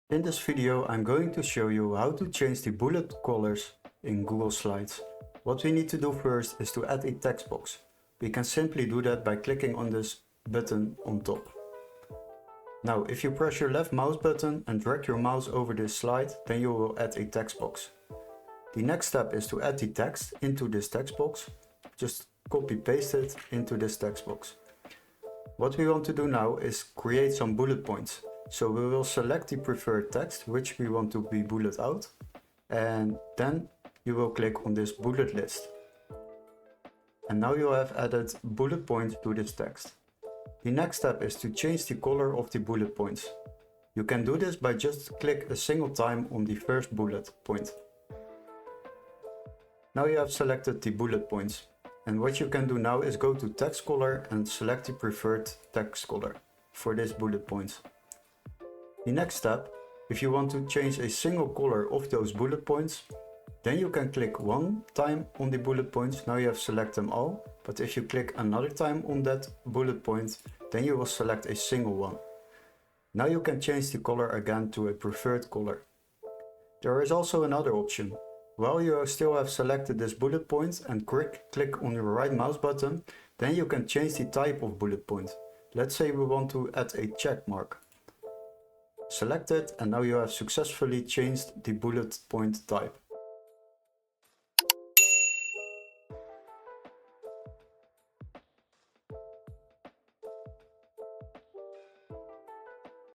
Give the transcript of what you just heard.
In this video I'm going to show you how to change the bullet colors in Google Slides. What we need to do first is to add a text box. We can simply do that by clicking on this button on top. Now if you press your left mouse button and drag your mouse over this slide, then you will add a text box. The next step is to add the text into this text box. Just copy paste it into this text box. What we want to do now is create some bullet points. So we will select the preferred text which we want to be bullet out, and then you will click on this bullet list. And now you have added bullet points to this text. The next step is to change the color of the bullet points. You can do this by just click a single time on the first bullet point. Now you have selected the bullet points, and what you can do now is go to text color and select the preferred text color for this bullet points. The next step, if you want to change a single color of those bullet points, then you can click one time on the bullet points. Now you have selected them all, but if you click another time on that bullet point, then you will select a single one. Now you can change the color again to a preferred color. There is also another option. While you still have selected this bullet point and click on your right mouse button, then you can change the type of bullet point. Let's say we want to add a check mark. Select it, and now you have successfully changed the bullet point type.